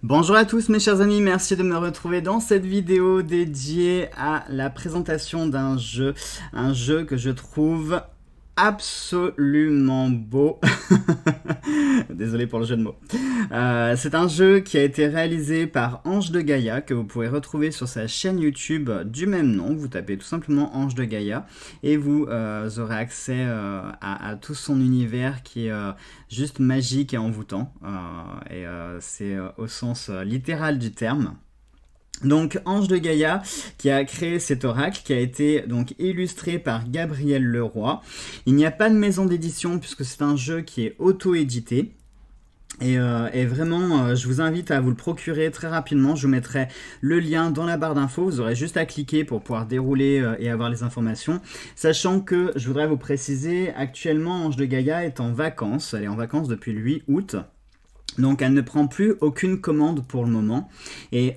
Bonjour à tous mes chers amis, merci de me retrouver dans cette vidéo dédiée à la présentation d'un jeu, un jeu que je trouve absolument beau. Désolé pour le jeu de mots. C'est un jeu qui a été réalisé par Ange de Gaïa, que vous pouvez retrouver sur sa chaîne YouTube du même nom. Vous tapez tout simplement Ange de Gaïa et vous aurez accès à tout son univers qui est juste magique et envoûtant. C'est au sens littéral du terme. Donc Ange de Gaïa qui a créé cet oracle qui a été donc illustré par Gabriel Leroy. Il n'y a pas de maison d'édition puisque c'est un jeu qui est auto-édité. Et vraiment, je vous invite à vous le procurer très rapidement. Je vous mettrai le lien dans la barre d'infos. Vous aurez juste à cliquer pour pouvoir dérouler et avoir les informations. Sachant que, je voudrais vous préciser, actuellement Ange de Gaïa est en vacances. Elle est en vacances depuis le 8 août. Donc elle ne prend plus aucune commande pour le moment. Et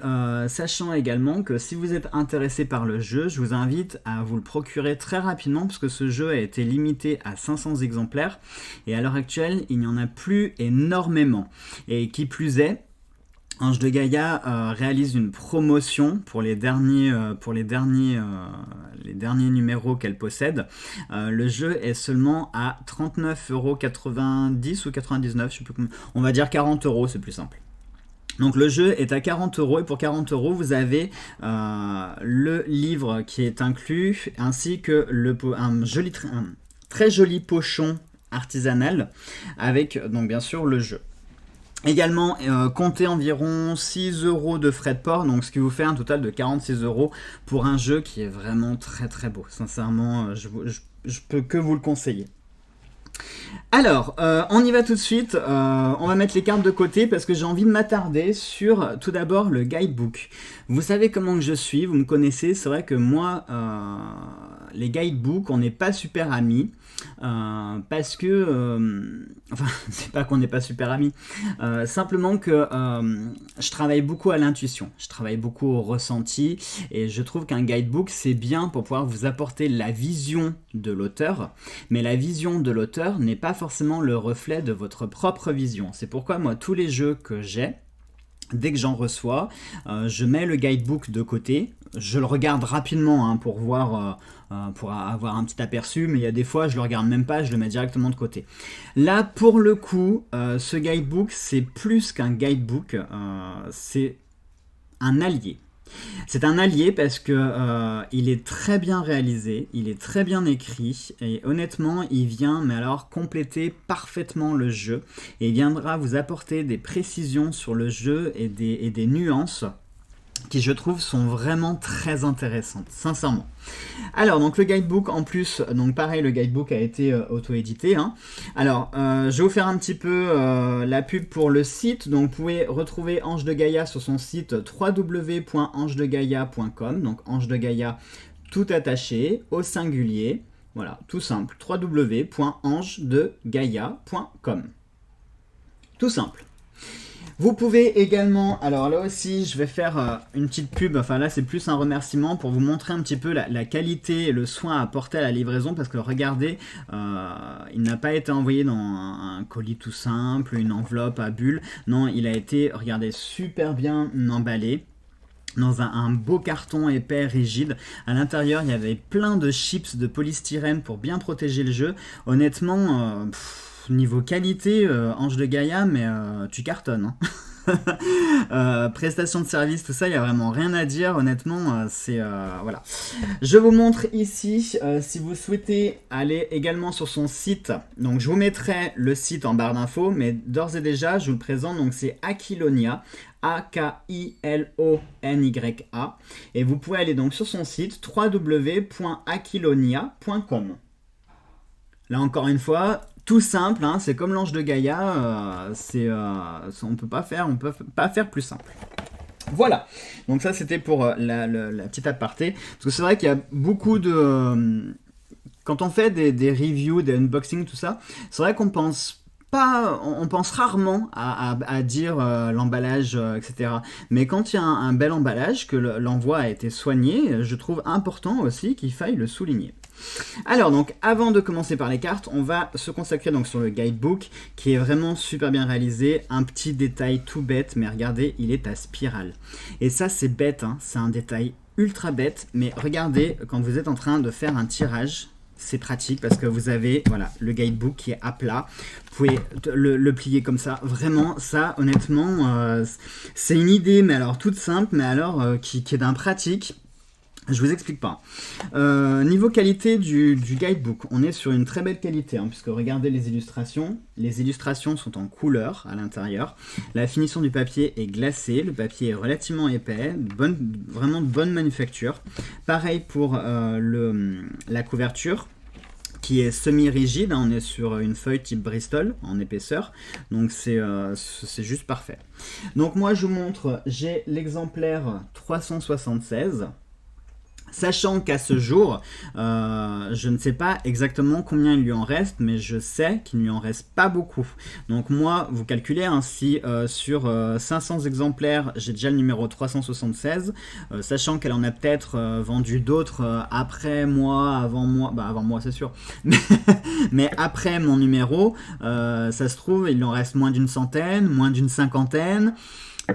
sachant également que si vous êtes intéressé par le jeu, je vous invite à vous le procurer très rapidement parce que ce jeu a été limité à 500 exemplaires. Et à l'heure actuelle, il n'y en a plus énormément. Et qui plus est, Ange de Gaïa réalise une promotion pour les derniers numéros qu'elle possède. Le jeu est seulement à 39,90€ ou 99€, je sais plus combien. On va dire 40€, c'est plus simple. Donc le jeu est à 40€ et pour 40€ vous avez le livre qui est inclus ainsi que un très joli pochon artisanal avec donc bien sûr le jeu. Également, comptez environ 6€ de frais de port, donc ce qui vous fait un total de 46€ pour un jeu qui est vraiment très très beau. Sincèrement, je peux que vous le conseiller. Alors, on y va tout de suite. On va mettre les cartes de côté parce que j'ai envie de m'attarder sur tout d'abord le guidebook. Vous savez comment que je suis, vous me connaissez. C'est vrai que moi, les guidebooks, on n'est pas super amis. Parce que, enfin, c'est pas qu'on n'est pas super amis, simplement que je travaille beaucoup à l'intuition, je travaille beaucoup au ressenti, et je trouve qu'un guidebook c'est bien pour pouvoir vous apporter la vision de l'auteur, mais la vision de l'auteur n'est pas forcément le reflet de votre propre vision. C'est pourquoi moi, tous les jeux que j'ai, dès que j'en reçois, je mets le guidebook de côté, je le regarde rapidement pour voir, pour avoir un petit aperçu, mais il y a des fois je le regarde même pas, je le mets directement de côté. Là pour le coup, ce guidebook c'est plus qu'un guidebook, c'est un allié. C'est un allié parce que il est très bien réalisé, il est très bien écrit et honnêtement il vient mais alors compléter parfaitement le jeu et il viendra vous apporter des précisions sur le jeu et des nuances qui je trouve sont vraiment très intéressantes, sincèrement. Alors donc le guidebook en plus, donc pareil le guidebook a été auto-édité. Alors je vais vous faire un petit peu la pub pour le site, donc vous pouvez retrouver Ange de Gaïa sur son site www.angedegaia.com, donc Ange de Gaïa tout attaché au singulier, voilà tout simple, www.angedegaia.com, tout simple. Vous pouvez également, alors là aussi je vais faire une petite pub, enfin là c'est plus un remerciement pour vous montrer un petit peu la qualité et le soin apporté à la livraison parce que regardez, il n'a pas été envoyé dans un colis tout simple, une enveloppe à bulles, non il a été, regardez, super bien emballé dans un beau carton épais, rigide. À l'intérieur, il y avait plein de chips de polystyrène pour bien protéger le jeu. Honnêtement, niveau qualité, Ange de Gaïa, mais tu cartonnes. Prestation de service, tout ça, il n'y a vraiment rien à dire. Honnêtement, c'est... voilà. Je vous montre ici, si vous souhaitez aller également sur son site. Donc, je vous mettrai le site en barre d'infos, mais d'ores et déjà, je vous le présente. Donc, c'est Aquilonia. A-K-I-L-O-N-Y-A. Et vous pouvez aller donc sur son site www.aquilonia.com. Là, encore une fois... Tout simple, c'est comme l'Ange de Gaïa, on peut pas faire plus simple. Voilà, donc ça c'était pour la petite aparté, parce que c'est vrai qu'il y a beaucoup de... quand on fait des reviews, des unboxings, tout ça, c'est vrai qu'on pense rarement à dire l'emballage, etc. Mais quand il y a un bel emballage, que l'envoi a été soigné, je trouve important aussi qu'il faille le souligner. Alors donc avant de commencer par les cartes, on va se consacrer donc sur le guidebook qui est vraiment super bien réalisé. Un petit détail tout bête, mais regardez, il est à spirale. Et ça c'est bête, hein, c'est un détail ultra bête, mais regardez quand vous êtes en train de faire un tirage. C'est pratique parce que vous avez voilà, le guidebook qui est à plat. Vous pouvez le plier comme ça. Vraiment, ça, honnêtement, c'est une idée, mais alors toute simple, mais alors qui est d'un pratique. Je vous explique pas. Niveau qualité du guidebook, on est sur une très belle qualité, hein, puisque regardez les illustrations. Les illustrations sont en couleur à l'intérieur. La finition du papier est glacée. Le papier est relativement épais. Vraiment de bonne manufacture. Pareil pour la couverture, qui est semi-rigide, hein, on est sur une feuille type Bristol en épaisseur, donc c'est juste parfait. Donc moi je vous montre, j'ai l'exemplaire 376, sachant qu'à ce jour, je ne sais pas exactement combien il lui en reste, mais je sais qu'il ne lui en reste pas beaucoup. Donc moi, vous calculez, hein, si sur 500 exemplaires, j'ai déjà le numéro 376, sachant qu'elle en a peut-être vendu d'autres après moi, avant moi c'est sûr, mais après mon numéro, ça se trouve, il en reste moins d'une centaine, moins d'une cinquantaine,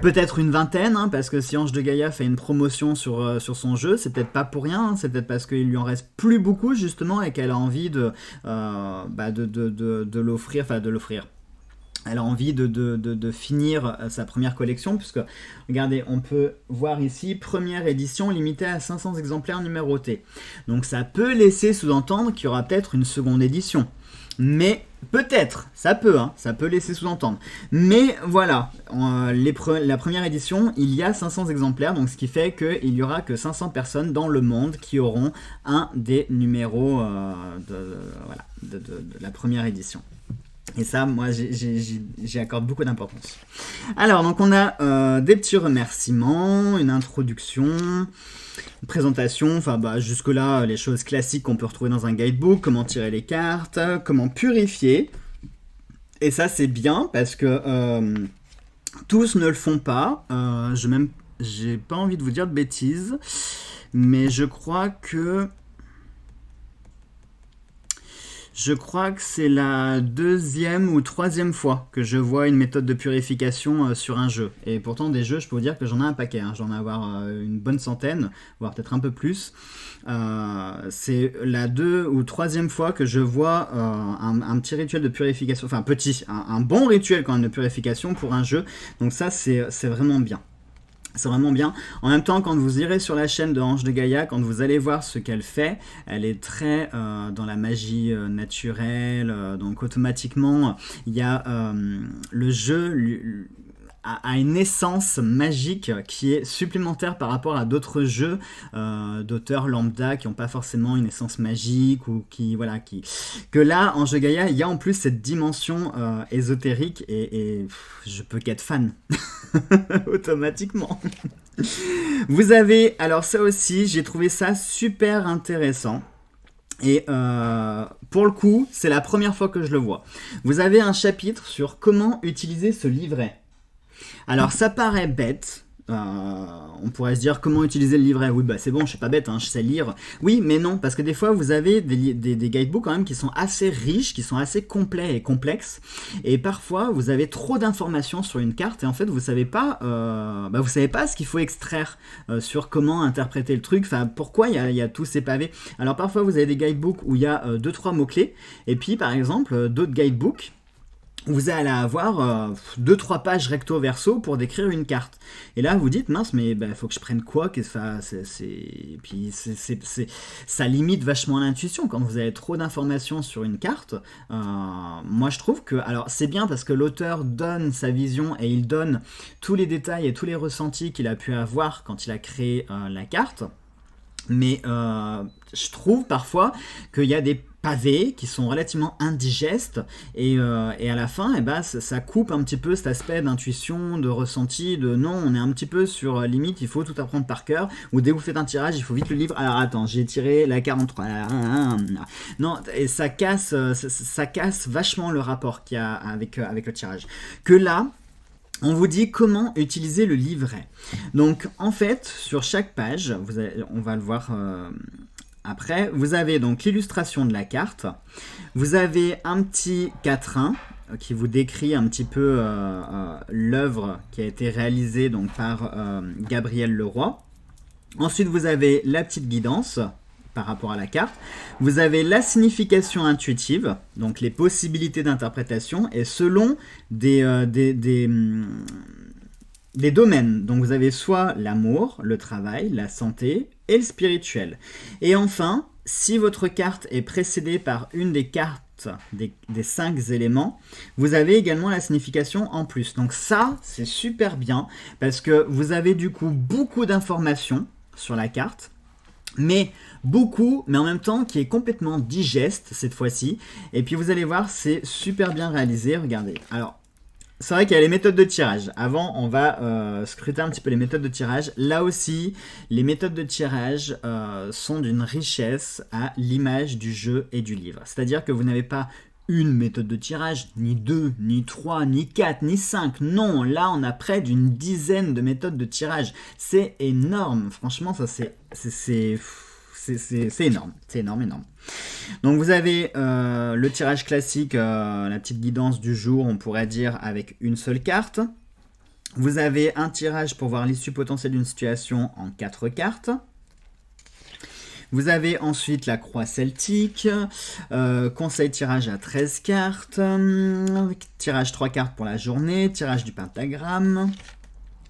peut-être une vingtaine, hein, parce que si Ange de Gaïa fait une promotion sur son jeu, c'est peut-être pas pour rien, hein, c'est peut-être parce qu'il lui en reste plus beaucoup justement et qu'elle a envie de l'offrir, enfin de l'offrir. Elle a envie de finir sa première collection, puisque, regardez, on peut voir ici, première édition limitée à 500 exemplaires numérotés. Donc ça peut laisser sous-entendre qu'il y aura peut-être une seconde édition. Mais peut-être, ça peut laisser sous-entendre. Mais voilà, la première édition, il y a 500 exemplaires, donc ce qui fait qu'il n'y aura que 500 personnes dans le monde qui auront un des numéros de la première édition. Et ça, moi, j'y accorde beaucoup d'importance. Alors, donc on a des petits remerciements, une introduction, une présentation, enfin jusque-là, les choses classiques qu'on peut retrouver dans un guidebook, comment tirer les cartes, comment purifier. Et ça, c'est bien parce que tous ne le font pas. J'ai pas envie de vous dire de bêtises, mais je crois que c'est la deuxième ou troisième fois que je vois une méthode de purification sur un jeu. Et pourtant, des jeux, je peux vous dire que j'en ai un paquet. Hein. J'en ai une bonne centaine, voire peut-être un peu plus. C'est la deux ou troisième fois que je vois un petit rituel de purification. Enfin, un bon rituel quand même de purification pour un jeu. Donc ça, c'est vraiment bien. C'est vraiment bien. En même temps, quand vous irez sur la chaîne de Ange de Gaïa, quand vous allez voir ce qu'elle fait, elle est très dans la magie naturelle. Donc automatiquement, il y a le jeu a une essence magique qui est supplémentaire par rapport à d'autres jeux d'auteurs lambda qui n'ont pas forcément une essence magique ou que là en jeu Gaïa il y a en plus cette dimension ésotérique et je peux qu'être fan automatiquement. Vous avez, alors ça aussi j'ai trouvé ça super intéressant. Et pour le coup, c'est la première fois que je le vois. Vous avez un chapitre sur comment utiliser ce livret. Alors ça paraît bête, on pourrait se dire comment utiliser le livret, oui c'est bon, je suis pas bête, hein, je sais lire, oui mais non, parce que des fois vous avez des guidebooks quand même qui sont assez riches, qui sont assez complets et complexes, et parfois vous avez trop d'informations sur une carte et en fait vous savez pas ce qu'il faut extraire sur comment interpréter le truc, enfin pourquoi il y a tous ces pavés. Alors parfois vous avez des guidebooks où il y a 2-3 mots-clés, et puis par exemple d'autres guidebooks vous allez avoir 2-3 pages recto verso pour décrire une carte. Et là, vous dites, mince, mais faut que je prenne quoi puis ça limite vachement l'intuition quand vous avez trop d'informations sur une carte. Moi, je trouve que... Alors, c'est bien parce que l'auteur donne sa vision et il donne tous les détails et tous les ressentis qu'il a pu avoir quand il a créé la carte. Mais je trouve parfois qu'il y a des pavés qui sont relativement indigestes et à la fin ça coupe un petit peu cet aspect d'intuition, de ressenti, de non, on est un petit peu sur limite, il faut tout apprendre par cœur, ou dès que vous faites un tirage il faut vite le livre, alors attends, j'ai tiré la 43, non, et ça casse vachement le rapport qu'il y a avec le tirage, que là on vous dit comment utiliser le livret. Donc en fait, sur chaque page, on va le voir Après, vous avez donc l'illustration de la carte. Vous avez un petit quatrain qui vous décrit un petit peu l'œuvre qui a été réalisée donc, par Gabriel Leroy. Ensuite, vous avez la petite guidance par rapport à la carte. Vous avez la signification intuitive, donc les possibilités d'interprétation, et selon des domaines. Donc vous avez soit l'amour, le travail, la santé et le spirituel. Et enfin, si votre carte est précédée par une des cartes des 5 éléments, vous avez également la signification en plus. Donc ça, c'est super bien parce que vous avez du coup beaucoup d'informations sur la carte, mais en même temps qui est complètement digeste cette fois-ci. Et puis vous allez voir, c'est super bien réalisé. Regardez. Alors, c'est vrai qu'il y a les méthodes de tirage. Avant, on va scruter un petit peu les méthodes de tirage. Là aussi, les méthodes de tirage sont d'une richesse à l'image du jeu et du livre. C'est-à-dire que vous n'avez pas une méthode de tirage, ni 2, ni 3, ni 4, ni 5. Non, là, on a près d'une dizaine de méthodes de tirage. C'est énorme. Franchement, ça, c'est énorme. C'est énorme. Donc, vous avez le tirage classique, la petite guidance du jour, on pourrait dire, avec une seule carte. Vous avez un tirage pour voir l'issue potentielle d'une situation en 4 cartes. Vous avez ensuite la croix celtique, conseil tirage à 13 cartes, tirage 3 cartes pour la journée, tirage du pentagramme,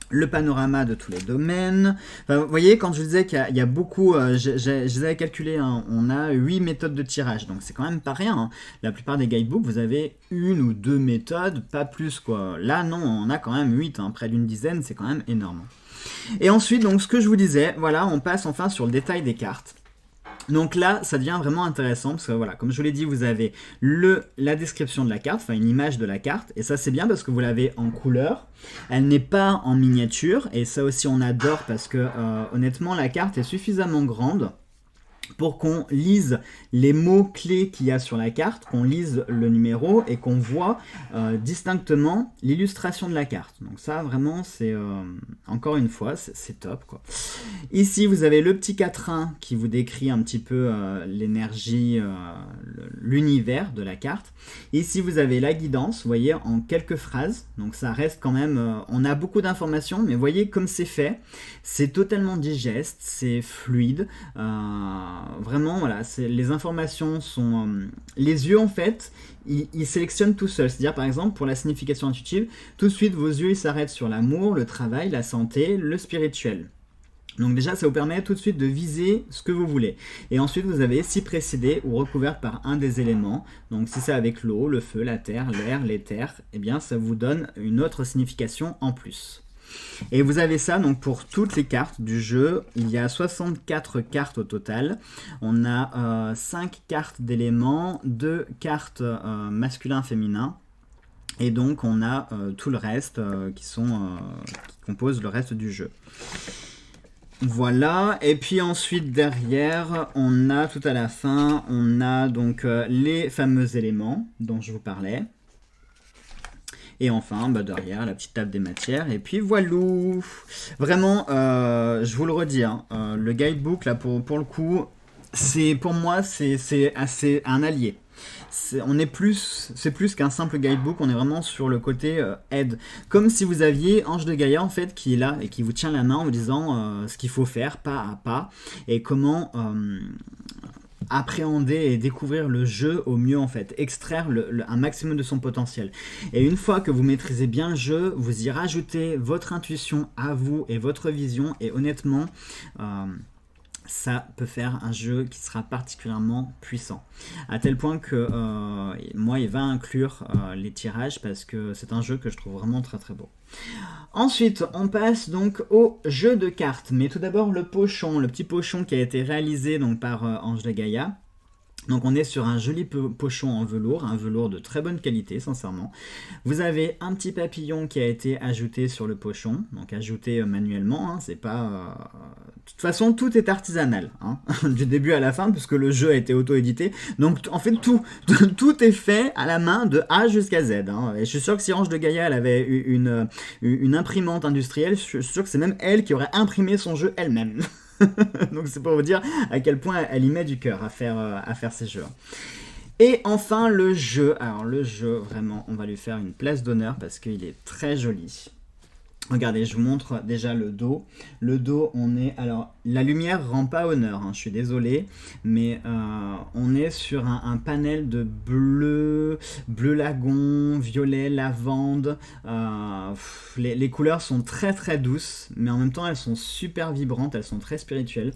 le panorama de tous les domaines. Enfin, vous voyez, quand je vous disais qu'il y a beaucoup, je les avais calculés, hein, on a 8 méthodes de tirage, donc c'est quand même pas rien. Hein. La plupart des guidebooks, vous avez 1 ou 2 méthodes, pas plus quoi. Là, non, on a quand même 8, hein, près d'une dizaine, c'est quand même énorme. Et ensuite, donc, ce que je vous disais, voilà, on passe enfin sur le détail des cartes. Donc là, ça devient vraiment intéressant parce que voilà, comme je vous l'ai dit, vous avez la description de la carte, enfin une image de la carte, et ça c'est bien parce que vous l'avez en couleur, elle n'est pas en miniature, et ça aussi on adore parce que honnêtement la carte est suffisamment grande pour qu'on lise les mots-clés qu'il y a sur la carte, qu'on lise le numéro et qu'on voit distinctement l'illustration de la carte. Donc ça, vraiment, c'est encore une fois, c'est top, quoi. Ici, vous avez le petit quatrain qui vous décrit un petit peu l'énergie, l'univers de la carte. Ici, vous avez la guidance, vous voyez, en quelques phrases. Donc ça reste quand même... on a beaucoup d'informations, mais vous voyez comme c'est fait. C'est totalement digeste, c'est fluide. Vraiment, voilà, les informations sont... les yeux, en fait, ils sélectionnent tout seuls. C'est-à-dire, par exemple, pour la signification intuitive, tout de suite, vos yeux ils s'arrêtent sur l'amour, le travail, la santé, le spirituel. Donc déjà, ça vous permet tout de suite de viser ce que vous voulez. Et ensuite, vous avez si précédé ou recouverte par un des éléments. Donc si c'est avec l'eau, le feu, la terre, l'air, l'éther, eh bien, ça vous donne une autre signification en plus. Et vous avez ça donc pour toutes les cartes du jeu. Il y a 64 cartes au total. On a 5 cartes d'éléments, 2 cartes masculin-féminin. Et donc on a tout le reste qui composent le reste du jeu. Voilà, et puis ensuite derrière, on a tout à la fin, on a donc les fameux éléments dont je vous parlais. Et enfin, derrière, la petite table des matières. Et puis voilà. Vraiment, je vous le redis, hein, le guidebook, là, pour le coup, pour moi, c'est un allié. C'est plus qu'un simple guidebook, on est vraiment sur le côté aide. Comme si vous aviez Ange de Gaïa, en fait, qui est là et qui vous tient la main en vous disant ce qu'il faut faire pas à pas et comment... appréhender et découvrir le jeu au mieux en fait, extraire un maximum de son potentiel. Et une fois que vous maîtrisez bien le jeu, vous y rajoutez votre intuition à vous et votre vision et honnêtement ça peut faire un jeu qui sera particulièrement puissant. À tel point que moi il va inclure les tirages parce que c'est un jeu que je trouve vraiment très très beau. Ensuite, on passe donc au jeu de cartes. Mais tout d'abord le pochon, le petit pochon qui a été réalisé donc par Ange de Gaïa. Donc on est sur un joli pochon en velours, un velours de très bonne qualité sincèrement. Vous avez un petit papillon qui a été ajouté sur le pochon, donc ajouté manuellement, hein, c'est pas... De toute façon tout est artisanal, hein, du début à la fin puisque le jeu a été auto-édité, donc en fait tout est fait à la main de A jusqu'à Z. Hein. Et je suis sûr que si Ange de Gaïa elle avait une imprimante industrielle, je suis sûr que c'est même elle qui aurait imprimé son jeu elle-même. Donc c'est pour vous dire à quel point elle y met du cœur à faire ces jeux. Et enfin le jeu. Alors le jeu, vraiment, on va lui faire une place d'honneur parce qu'il est très joli. Regardez, je vous montre déjà le dos. Le dos, on est... Alors, la lumière rend pas honneur, hein, je suis désolé, mais on est sur un panel de bleu, bleu lagon, violet, lavande. Les couleurs sont très très douces, mais en même temps, elles sont super vibrantes, elles sont très spirituelles.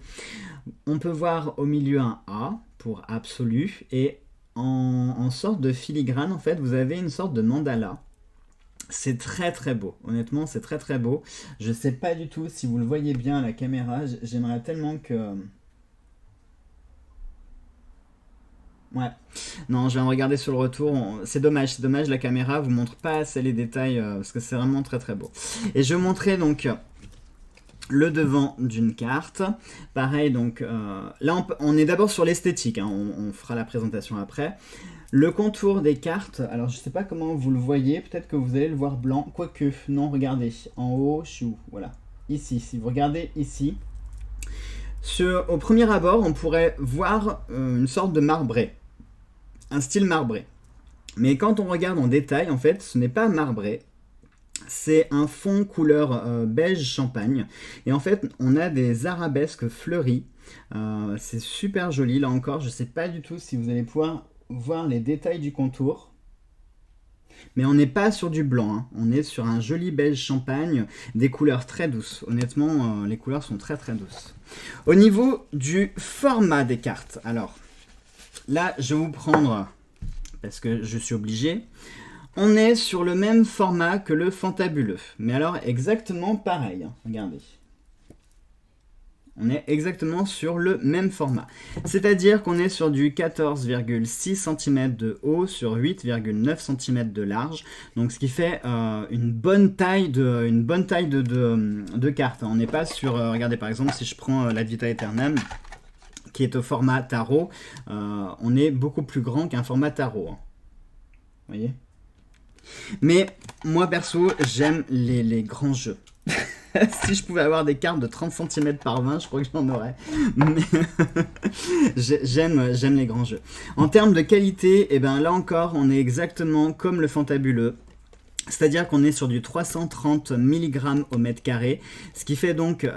On peut voir au milieu un A pour absolu, et en sorte de filigrane, en fait, vous avez une sorte de mandala. C'est très très beau, honnêtement c'est très très beau. Je sais pas du tout si vous le voyez bien à la caméra, j'aimerais tellement que... Ouais, non je viens de regarder sur le retour, c'est dommage, la caméra vous montre pas assez les détails parce que c'est vraiment très très beau. Et je vais vous montrer donc le devant d'une carte, pareil donc là on est d'abord sur l'esthétique, hein, on fera la présentation après. Le contour des cartes, alors je sais pas comment vous le voyez, peut-être que vous allez le voir blanc, quoique, non, regardez, en haut, je suis où? Voilà, ici, si vous regardez ici, au premier abord, on pourrait voir une sorte de marbré, un style marbré. Mais quand on regarde en détail, en fait, ce n'est pas marbré, c'est un fond couleur beige champagne, et en fait, on a des arabesques fleuries, c'est super joli, là encore, je sais pas du tout si vous allez pouvoir voir les détails du contour, mais on n'est pas sur du blanc, hein. On est sur un joli beige champagne, des couleurs très douces. Honnêtement, les couleurs sont très très douces. Au niveau du format des cartes, alors là je vais vous prendre, parce que je suis obligé, on est sur le même format que le fantabuleux, mais alors exactement pareil, hein. Regardez. On est exactement sur le même format. C'est-à-dire qu'on est sur du 14,6 cm de haut sur 8,9 cm de large. Donc ce qui fait une bonne taille de carte. On n'est pas sur... regardez par exemple si je prends l'Ad Vitam Aeternam qui est au format tarot. On est beaucoup plus grand qu'un format tarot. Hein. Vous voyez ? Mais moi perso j'aime les grands jeux. Si je pouvais avoir des cartes de 30 cm par 20, je crois que j'en aurais. Mais j'aime les grands jeux. En termes de qualité, eh ben, là encore, on est exactement comme le fantabuleux. C'est-à-dire qu'on est sur du 330 mg au mètre carré, ce qui fait donc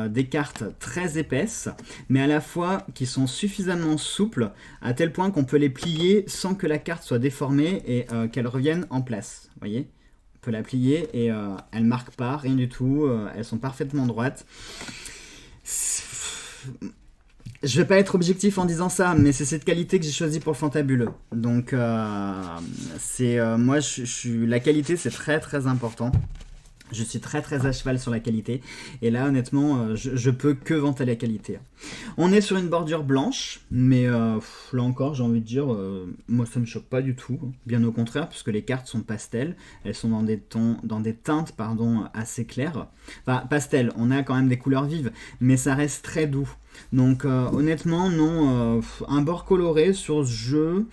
des cartes très épaisses, mais à la fois qui sont suffisamment souples, à tel point qu'on peut les plier sans que la carte soit déformée et qu'elle revienne en place. Vous voyez ? On peut la plier et elle ne marque pas, rien du tout, elles sont parfaitement droites. Je vais pas être objectif en disant ça, mais c'est cette qualité que j'ai choisie pour le fantabuleux. Donc, moi, la qualité, c'est très très important. Je suis très très à cheval sur la qualité. Et là, honnêtement, je peux que vanter la qualité. On est sur une bordure blanche, mais là encore, j'ai envie de dire, moi, ça me choque pas du tout. Bien au contraire, puisque les cartes sont pastel. Elles sont dans des teintes, assez claires. Enfin, pastel, on a quand même des couleurs vives, mais ça reste très doux. Donc, honnêtement, non, un bord coloré sur ce jeu...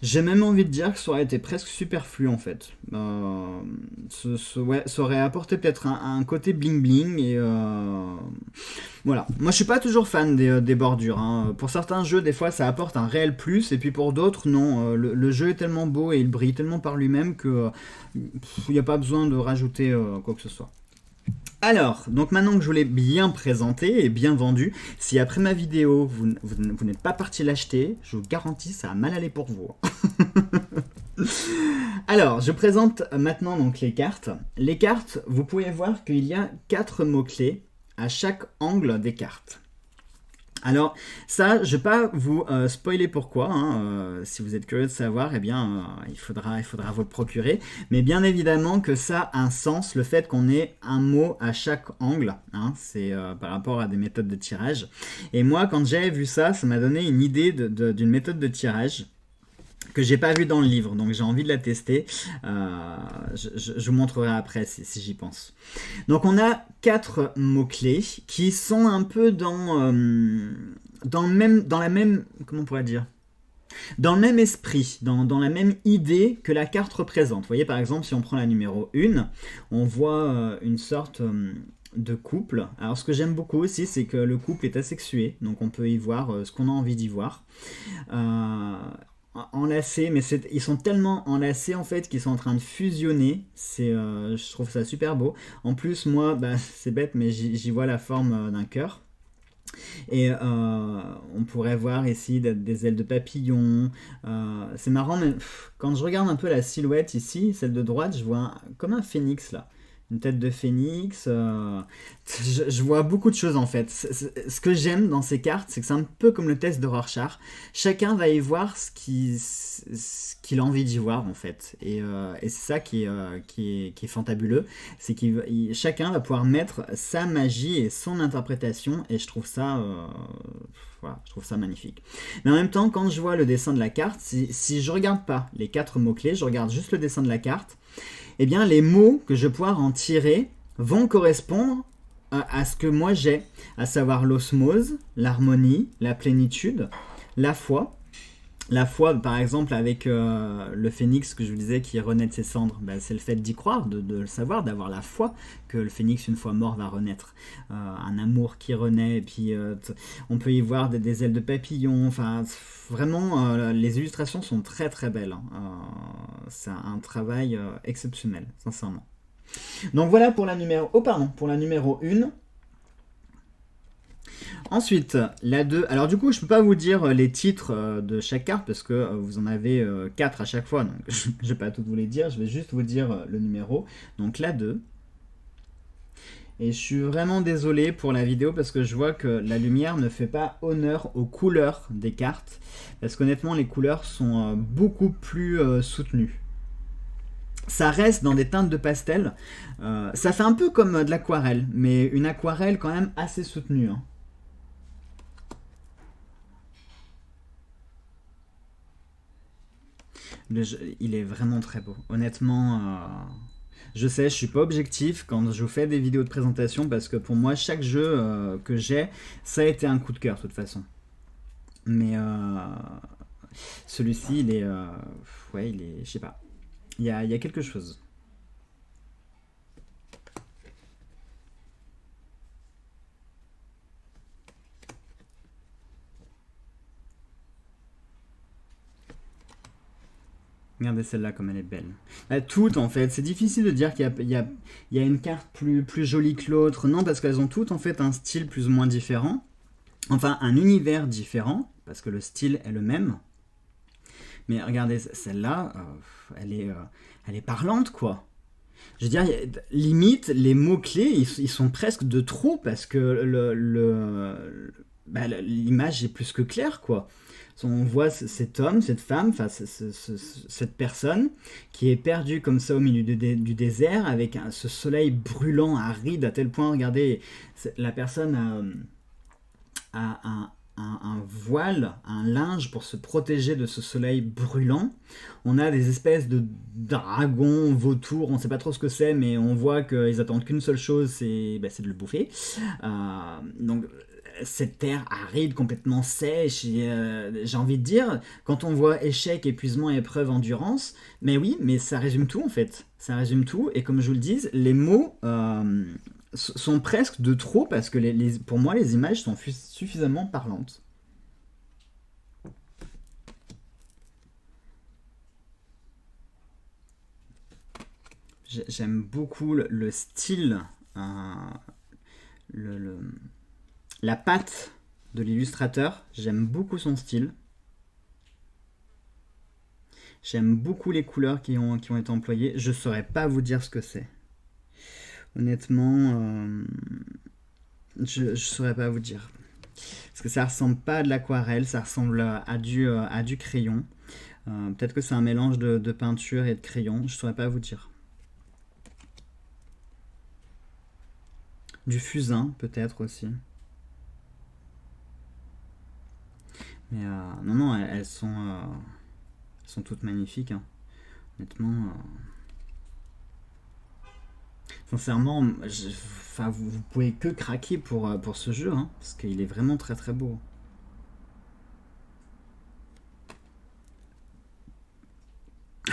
J'ai même envie de dire que ça aurait été presque superflu en fait. Ouais, ça aurait apporté peut-être un côté bling bling et voilà. Moi je suis pas toujours fan des bordures. Hein. Pour certains jeux, des fois ça apporte un réel plus et puis pour d'autres, non. Le jeu est tellement beau et il brille tellement par lui-même que il n'y a pas besoin de rajouter quoi que ce soit. Alors, donc maintenant que je vous l'ai bien présenté et bien vendu, si après ma vidéo vous n'êtes pas parti l'acheter, je vous garantis ça a mal allé pour vous. Alors, je présente maintenant donc les cartes. Les cartes, vous pouvez voir qu'il y a 4 mots-clés à chaque angle des cartes. Alors ça, je ne vais pas vous spoiler pourquoi, hein, si vous êtes curieux de savoir, eh bien il faudra vous le procurer, mais bien évidemment que ça a un sens, le fait qu'on ait un mot à chaque angle, hein, c'est par rapport à des méthodes de tirage, et moi quand j'avais vu ça, ça m'a donné une idée d'une méthode de tirage, que j'ai pas vu dans le livre, donc j'ai envie de la tester. Je vous montrerai après si j'y pense. Donc on a 4 mots-clés qui sont un peu dans la même, comment on pourrait dire, dans le même esprit, dans la même idée que la carte représente. Vous voyez par exemple si on prend la numéro 1, on voit une sorte de couple. Alors ce que j'aime beaucoup aussi, c'est que le couple est asexué, donc on peut y voir ce qu'on a envie d'y voir. Euh, Enlacés, mais ils sont tellement enlacés en fait qu'ils sont en train de fusionner. Je trouve ça super beau. En plus, moi, bah, c'est bête, mais j'y vois la forme d'un cœur. Et on pourrait voir ici des ailes de papillon. C'est marrant, mais quand je regarde un peu la silhouette ici, celle de droite, je vois comme un phénix là. Une tête de phénix. Je vois beaucoup de choses en fait. Ce que j'aime dans ces cartes, c'est que c'est un peu comme le test de Rorschach. Chacun va y voir ce qu'il a envie d'y voir en fait. Et c'est ça qui est fantabuleux. C'est que chacun va pouvoir mettre sa magie et son interprétation. Et je trouve ça, voilà, je trouve ça magnifique. Mais en même temps, quand je vois le dessin de la carte, si je regarde pas les 4 mots-clés, je regarde juste le dessin de la carte, eh bien les mots que je vais pouvoir en tirer vont correspondre à ce que moi j'ai, à savoir l'osmose, l'harmonie, la plénitude, la foi. La foi, par exemple, avec le phénix que je vous disais qui renaît de ses cendres, ben, c'est le fait d'y croire, de le savoir, d'avoir la foi que le phénix, une fois mort, va renaître. Un amour qui renaît, et puis on peut y voir des ailes de papillon. Enfin, vraiment, les illustrations sont très très belles. Hein. C'est un travail exceptionnel, sincèrement. Donc voilà pour la numéro... Oh pardon, pour la numéro 1. Ensuite, la 2. Alors du coup, je peux pas vous dire les titres de chaque carte parce que vous en avez 4 à chaque fois. Donc je vais pas toutes vous les dire, je vais juste vous dire le numéro. Donc la 2. Et je suis vraiment désolé pour la vidéo parce que je vois que la lumière ne fait pas honneur aux couleurs des cartes. Parce qu'honnêtement, les couleurs sont beaucoup plus soutenues. Ça reste dans des teintes de pastel. Ça fait un peu comme de l'aquarelle, mais une aquarelle quand même assez soutenue. Hein. Il est vraiment très beau. Honnêtement, je sais, je suis pas objectif quand je vous fais des vidéos de présentation parce que pour moi, chaque jeu que j'ai, ça a été un coup de cœur de toute façon. Mais celui-ci, il est, ouais, il est, je sais pas. Il y a quelque chose. Regardez celle-là comme elle est belle. Toutes en fait, c'est difficile de dire qu'il y a une carte plus jolie que l'autre. Non, parce qu'elles ont toutes en fait un style plus ou moins différent. Enfin, un univers différent, parce que le style est le même. Mais regardez, celle-là, elle est parlante quoi. Je veux dire, limite, les mots-clés, ils sont presque de trop parce que l'image est plus que claire quoi. On voit cet homme, cette femme, enfin cette personne qui est perdue comme ça au milieu du désert avec ce soleil brûlant, aride à tel point, regardez, la personne a un voile, un linge pour se protéger de ce soleil brûlant. On a des espèces de dragons, vautours, on ne sait pas trop ce que c'est, mais on voit qu'ils attendent qu'une seule chose, c'est de le bouffer. Donc cette terre aride, complètement sèche, j'ai envie de dire, quand on voit échec, épuisement, épreuve, endurance, mais oui, mais ça résume tout en fait. Ça résume tout, et comme je vous le dis, les mots sont presque de trop parce que pour moi, les images sont suffisamment parlantes. J'aime beaucoup le style, le, la patte de l'illustrateur, j'aime beaucoup son style. J'aime beaucoup les couleurs qui ont été employées. Je saurais pas vous dire ce que c'est. Honnêtement, je saurais pas vous dire. Parce que ça ressemble pas à de l'aquarelle, ça ressemble à du crayon. Peut-être que c'est un mélange de peinture et de crayon, je saurais pas vous dire. Du fusain, peut-être aussi. Mais non, elles sont toutes magnifiques. Hein. Honnêtement, sincèrement, vous pouvez que craquer pour ce jeu, hein, parce qu'il est vraiment très très beau.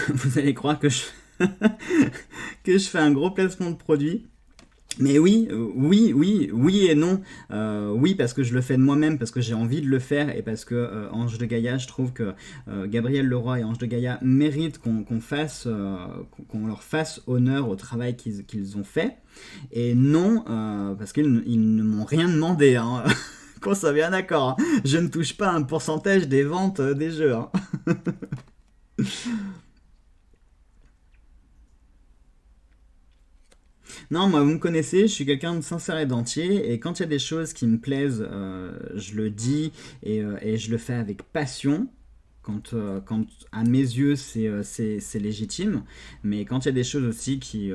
Vous allez croire que je fais un gros placement de produit. Mais oui, oui et non. Oui, parce que je le fais de moi-même, parce que j'ai envie de le faire, et parce que Ange de Gaïa, je trouve que Gabriel Leroy et Ange de Gaïa méritent qu'on fasse, qu'on leur fasse honneur au travail qu'ils ont fait. Et non, parce qu'ils ne m'ont rien demandé, hein. Qu'on soit bien d'accord, hein. Je ne touche pas un pourcentage des ventes des jeux, hein. Non, moi, vous me connaissez, je suis quelqu'un de sincère et d'entier, et quand il y a des choses qui me plaisent, je le dis et je le fais avec passion. Quand à mes yeux c'est légitime, mais quand il y a des choses aussi qui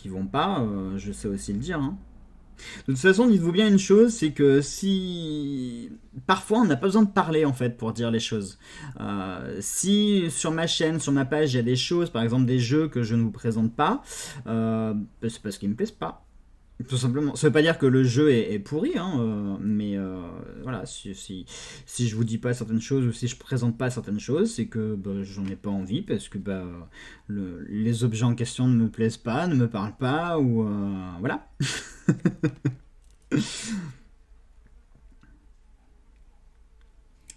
vont pas, je sais aussi le dire, hein. De toute façon, dites-vous bien une chose, c'est que si parfois on n'a pas besoin de parler en fait pour dire les choses. Si sur ma chaîne, sur ma page, il y a des choses, par exemple des jeux que je ne vous présente pas, c'est parce qu'ils me plaisent pas. Tout simplement. Ça veut pas dire que le jeu est pourri, hein, mais voilà, si je vous dis pas certaines choses ou si je présente pas certaines choses, c'est que bah, j'en ai pas envie parce que bah, les objets en question ne me plaisent pas, ne me parlent pas, ou voilà.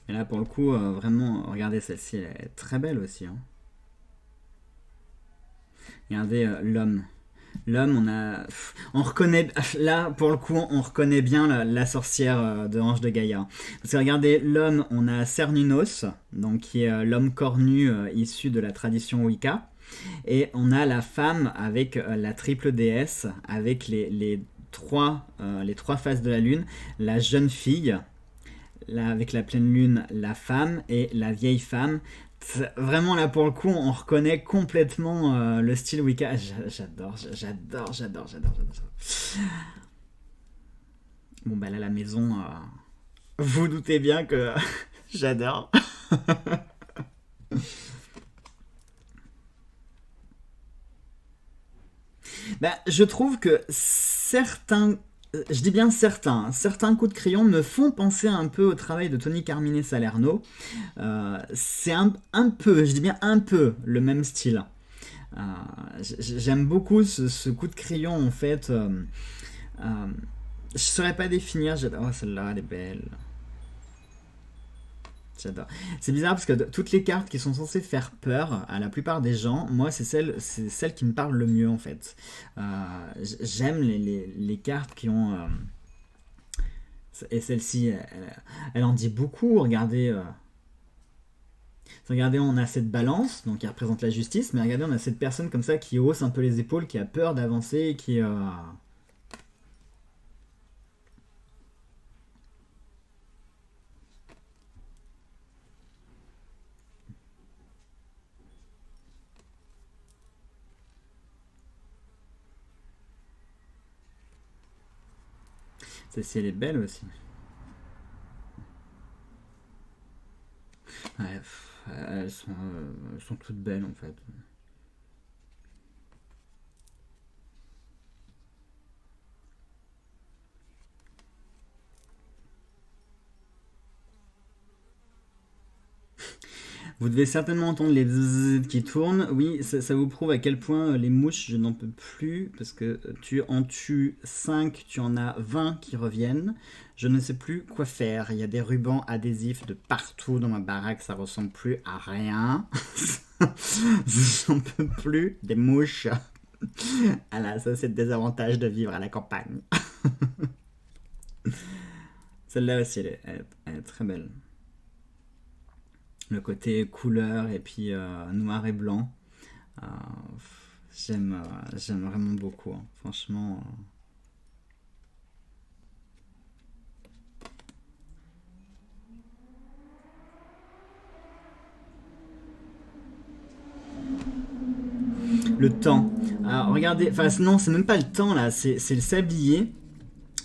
Et là, pour le coup, vraiment, regardez celle-ci, elle est très belle aussi, hein. Regardez l'homme. L'homme, on reconnaît, là pour le coup, on reconnaît bien la sorcière de Ange de Gaïa. Parce que regardez, l'homme, on a Cernunnos, donc qui est l'homme cornu issu de la tradition Wicca, et on a la femme avec la triple déesse, avec les trois faces de la lune, la jeune fille, là, avec la pleine lune, la femme et la vieille femme. Vraiment là pour le coup on reconnaît complètement le style Wicca. J'adore. Bon bah là la maison, vous doutez bien que j'adore. Bah, je trouve que je dis bien certains, hein, certains coups de crayon me font penser un peu au travail de Tony Carmine Salerno. C'est un peu, je dis bien un peu, le même style. Euh, J'aime beaucoup ce coup de crayon en fait. Euh, je saurais pas définir. Oh, celle-là, elle est belle. J'adore. C'est bizarre parce que toutes les cartes qui sont censées faire peur à la plupart des gens, moi c'est celle qui me parle le mieux en fait. J'aime les cartes qui ont et celle-ci, elle en dit beaucoup. Regardez, on a cette balance, donc qui représente la justice, mais regardez, on a cette personne comme ça qui hausse un peu les épaules, qui a peur d'avancer, qui... Celle-ci, elle est belle aussi. Ouais, elles sont toutes belles en fait. Vous devez certainement entendre les zzzz qui tournent. Oui, ça vous prouve à quel point les mouches, je n'en peux plus. Parce que tu en tues 5, tu en as 20 qui reviennent. Je ne sais plus quoi faire. Il y a des rubans adhésifs de partout dans ma baraque. Ça ressemble plus à rien. J'en peux plus. Des mouches. Ah là, ça c'est le désavantage de vivre à la campagne. Celle-là aussi, elle est très belle. Le côté couleur et puis noir et blanc. Euh, j'aime vraiment beaucoup, hein. Franchement. Le temps. Alors, regardez, enfin non, c'est même pas le temps là, c'est le sablier.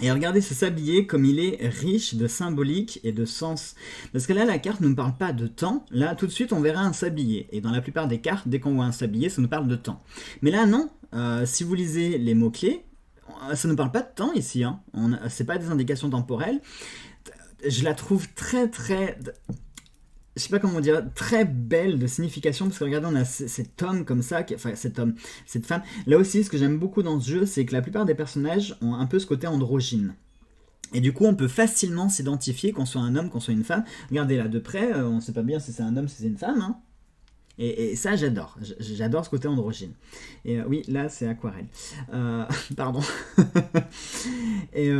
Et regardez ce sablier comme il est riche de symbolique et de sens. Parce que là, la carte ne nous parle pas de temps. Là, tout de suite, on verra un sablier. Et dans la plupart des cartes, dès qu'on voit un sablier, ça nous parle de temps. Mais là, non. Si vous lisez les mots-clés, ça ne parle pas de temps ici, hein. C'est pas des indications temporelles. Je la trouve très très je sais pas comment dire, très belle de signification, parce que regardez, on a cet homme comme ça, enfin cet homme, cette femme. Là aussi, ce que j'aime beaucoup dans ce jeu, c'est que la plupart des personnages ont un peu ce côté androgyne. Et du coup, on peut facilement s'identifier, qu'on soit un homme, qu'on soit une femme. Regardez là, de près, on ne sait pas bien si c'est un homme, si c'est une femme, hein. Et ça, j'adore. J'adore ce côté androgyne. Et oui, là, c'est aquarelle. Pardon. et,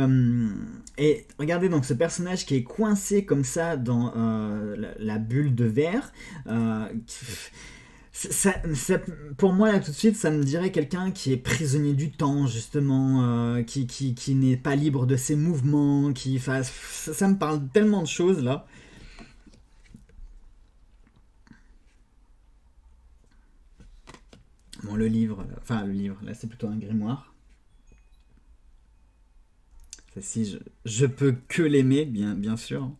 et regardez donc ce personnage qui est coincé comme ça dans la bulle de verre. Pour moi, là, tout de suite, ça me dirait quelqu'un qui est prisonnier du temps, justement, qui n'est pas libre de ses mouvements, ça me parle tellement de choses, là. Bon, le livre, là c'est plutôt un grimoire. Ça, si je peux que l'aimer, bien sûr.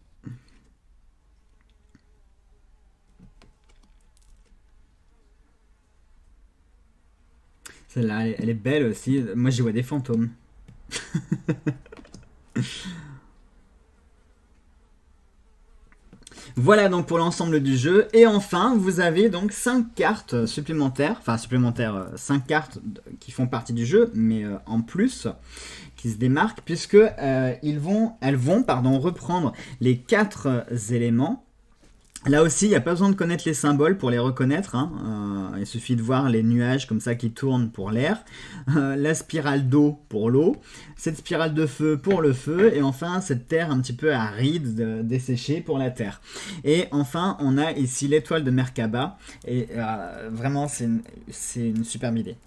Celle-là, elle est belle aussi. Moi, j'y vois des fantômes. Voilà donc pour l'ensemble du jeu. Et enfin, vous avez donc 5 cartes supplémentaires. Enfin, supplémentaires, 5 cartes qui font partie du jeu, mais en plus, qui se démarquent, puisque elles vont reprendre les 4 éléments. Là aussi, il n'y a pas besoin de connaître les symboles pour les reconnaître, hein. Il suffit de voir les nuages comme ça qui tournent pour l'air, la spirale d'eau pour l'eau, cette spirale de feu pour le feu, et enfin cette terre un petit peu aride, desséchée pour la terre. Et enfin, on a ici l'étoile de Merkaba, et vraiment, c'est une superbe idée.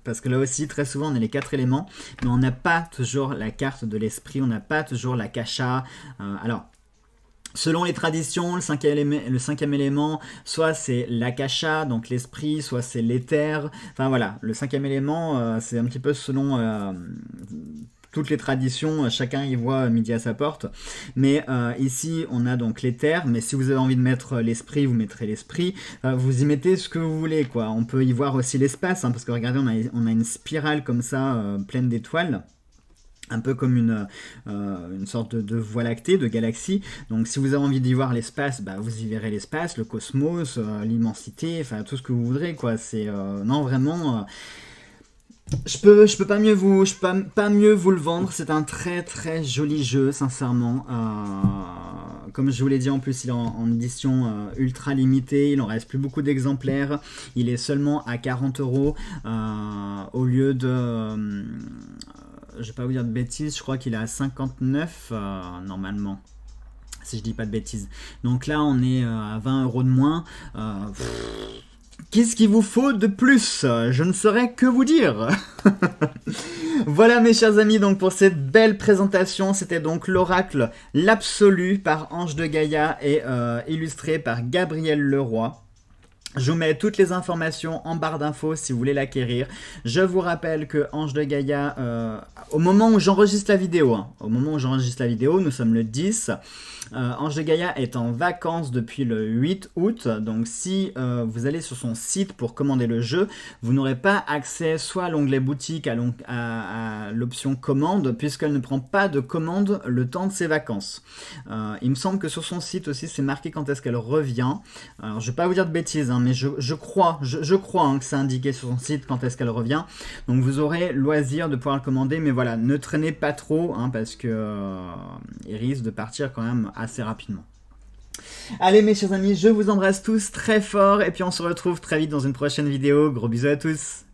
Parce que là aussi, très souvent, on a les 4 éléments, mais on n'a pas toujours la carte de l'esprit, on n'a pas toujours la kasha. Alors, selon les traditions, le cinquième élément, soit c'est l'akasha, donc l'esprit, soit c'est l'éther. Enfin voilà, le 5e élément, c'est un petit peu selon toutes les traditions, chacun y voit midi à sa porte. Mais ici, on a donc l'éther, mais si vous avez envie de mettre l'esprit, vous mettrez l'esprit. Vous y mettez ce que vous voulez, quoi. On peut y voir aussi l'espace, hein, parce que regardez, on a une spirale comme ça, pleine d'étoiles. Un peu comme une sorte de voie lactée, de galaxie. Donc si vous avez envie d'y voir l'espace, bah, vous y verrez l'espace, le cosmos, l'immensité, enfin tout ce que vous voudrez, quoi. C'est non vraiment. Je peux pas mieux pas mieux vous le vendre. C'est un très très joli jeu, sincèrement. Comme je vous l'ai dit, en plus, il est en édition ultra limitée. Il en reste plus beaucoup d'exemplaires. Il est seulement à 40 € au lieu de. Je vais pas vous dire de bêtises, je crois qu'il est à 59 normalement, si je dis pas de bêtises. Donc là, on est à 20 € de moins. Qu'est-ce qu'il vous faut de plus? Je ne saurais que vous dire. Voilà mes chers amis, donc pour cette belle présentation, c'était donc l'oracle l'absolu par Ange de Gaïa et illustré par Gabriel Leroy. Je vous mets toutes les informations en barre d'infos si vous voulez l'acquérir. Je vous rappelle que Ange de Gaïa, au moment où j'enregistre la vidéo, nous sommes le 10. Ange de Gaïa est en vacances depuis le 8 août, donc si vous allez sur son site pour commander le jeu, vous n'aurez pas accès soit à l'onglet boutique, à l'option commande, puisqu'elle ne prend pas de commande le temps de ses vacances. Il me semble que sur son site aussi c'est marqué quand est-ce qu'elle revient. Alors je ne vais pas vous dire de bêtises, hein, mais je crois que c'est indiqué sur son site quand est-ce qu'elle revient. Donc vous aurez loisir de pouvoir le commander, mais voilà, ne traînez pas trop, hein, parce que il risque de partir quand même assez rapidement. Allez mes chers amis, je vous embrasse tous très fort et puis on se retrouve très vite dans une prochaine vidéo. Gros bisous à tous.